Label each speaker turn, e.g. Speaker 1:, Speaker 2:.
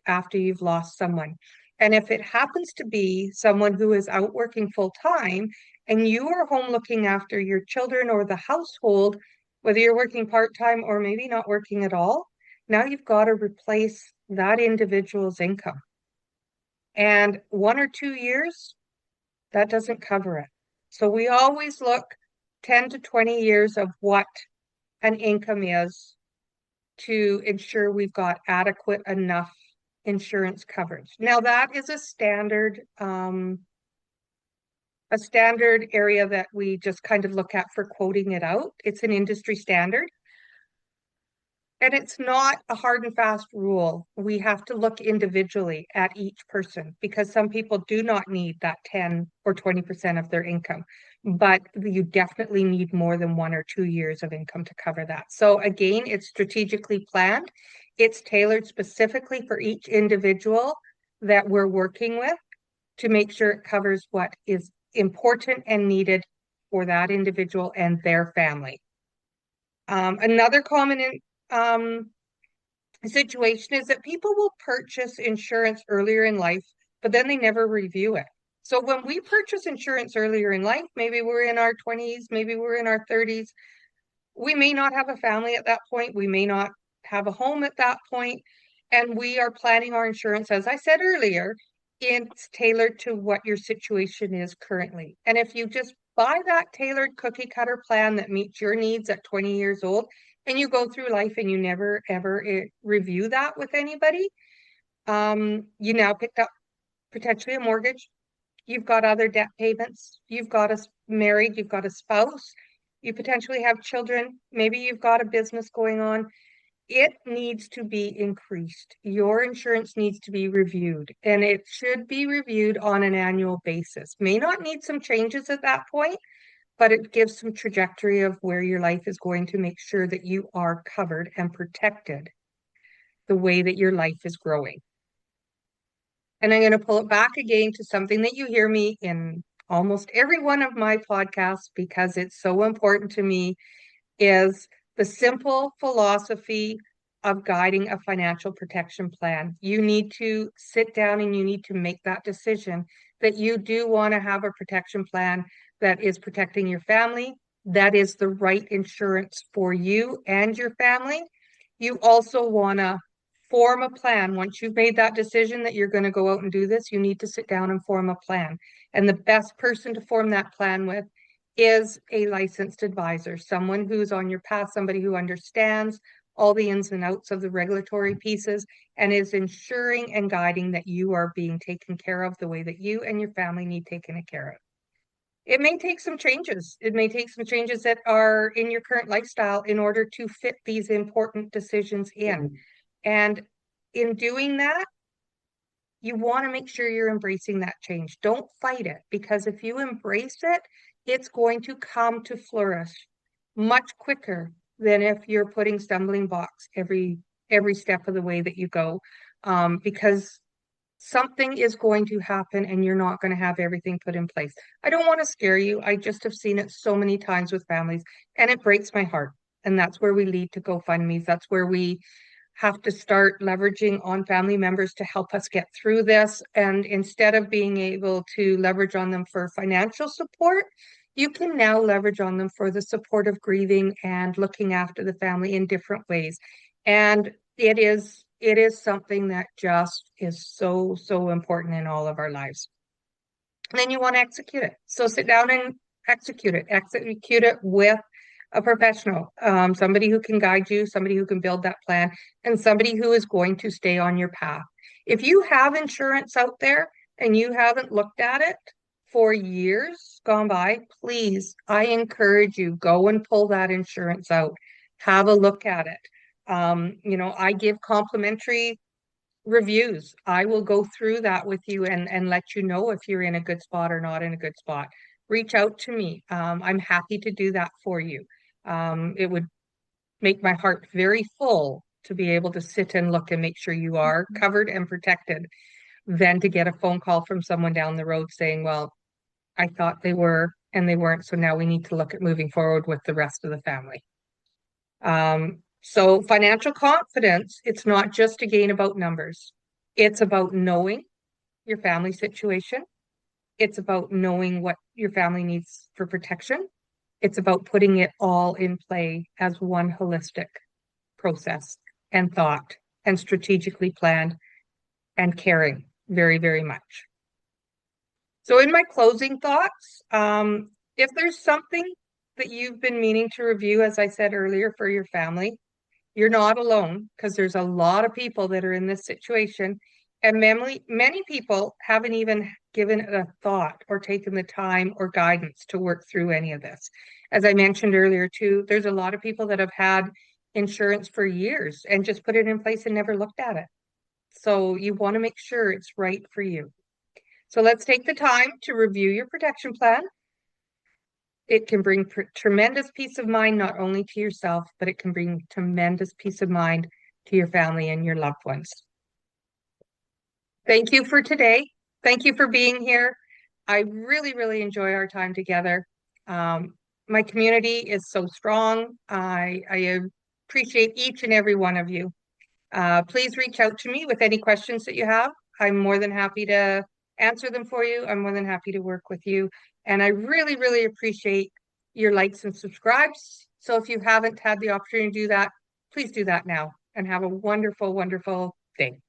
Speaker 1: after you've lost someone. And if it happens to be someone who is out working full time and you are home looking after your children or the household, whether you're working part-time or maybe not working at all, now you've got to replace that individual's income. And 1 or 2 years, that doesn't cover it. So we always look 10 to 20 years of what an income is to ensure we've got adequate enough insurance coverage. Now that is a standard area that we just kind of look at for quoting it out. It's an industry standard. And it's not a hard and fast rule. We have to look individually at each person because some people do not need that 10 or 20% of their income, but you definitely need more than 1 or 2 years of income to cover that. So again, it's strategically planned. It's tailored specifically for each individual that we're working with to make sure it covers what is important and needed for that individual and their family. Another common situation is that people will purchase insurance earlier in life, but then they never review it. So when we purchase insurance earlier in life, maybe we're in our 20s, maybe we're in our 30s, we may not have a family at that point, we may not have a home at that point, and we are planning our insurance, as I said earlier, it's tailored to what your situation is currently. And if you just buy that tailored cookie cutter plan that meets your needs at 20 years old, and you go through life and you never ever review that with anybody, you now picked up potentially a mortgage. You've got other debt payments. You've got married. You've got a spouse. You potentially have children. Maybe you've got a business going on. It needs to be increased. Your insurance needs to be reviewed, and it should be reviewed on an annual basis. May not need some changes at that point, but it gives some trajectory of where your life is going to make sure that you are covered and protected the way that your life is growing. And I'm going to pull it back again to something that you hear me in almost every one of my podcasts because it's so important to me is the simple philosophy of guiding a financial protection plan. You need to sit down and you need to make that decision that you do want to have a protection plan that is protecting your family, that is the right insurance for you and your family. You also want to form a plan. Once you've made that decision that you're going to go out and do this, you need to sit down and form a plan. And the best person to form that plan with is a licensed advisor, someone who's on your path, somebody who understands all the ins and outs of the regulatory pieces and is ensuring and guiding that you are being taken care of the way that you and your family need taken care of. It may take some changes. It may take some changes that are in your current lifestyle in order to fit these important decisions in. And in doing that, you want to make sure you're embracing that change. Don't fight it, because if you embrace it, it's going to come to flourish much quicker than if you're putting stumbling blocks every step of the way that you go. Because something is going to happen and you're not going to have everything put in place. I don't want to scare you. I just have seen it so many times with families and it breaks my heart. And that's where we lead to GoFundMe's. That's where we have to start leveraging on family members to help us get through this. And instead of being able to leverage on them for financial support, you can now leverage on them for the support of grieving and looking after the family in different ways. And it is something that just is so, so important in all of our lives. And then you want to execute it. So sit down and execute it. Execute it with a professional, somebody who can guide you, somebody who can build that plan, and somebody who is going to stay on your path. If you have insurance out there and you haven't looked at it for years gone by, please, I encourage you, go and pull that insurance out. Have a look at it. I give complimentary reviews. I will go through that with you and let you know if you're in a good spot or not in a good spot. Reach out to me. I'm happy to do that for you. It would make my heart very full to be able to sit and look and make sure you are covered and protected than to get a phone call from someone down the road saying, well, I thought they were and they weren't. So now we need to look at moving forward with the rest of the family. So financial confidence, it's not just again about numbers. It's about knowing your family situation. It's about knowing what your family needs for protection. It's about putting it all in play as one holistic process and thought and strategically planned and caring very, very much. So in my closing thoughts, if there's something that you've been meaning to review, as I said earlier, for your family, you're not alone because there's a lot of people that are in this situation. And many people haven't even given it a thought or taken the time or guidance to work through any of this. As I mentioned earlier, too, there's a lot of people that have had insurance for years and just put it in place and never looked at it. So you want to make sure it's right for you. So let's take the time to review your protection plan. It can bring tremendous peace of mind, not only to yourself, but it can bring tremendous peace of mind to your family and your loved ones. Thank you for today. Thank you for being here. I really, really enjoy our time together. My community is so strong. I appreciate each and every one of you. Please reach out to me with any questions that you have. I'm more than happy to answer them for you. I'm more than happy to work with you. And I really, really appreciate your likes and subscribes. So if you haven't had the opportunity to do that, please do that now and have a wonderful, wonderful day.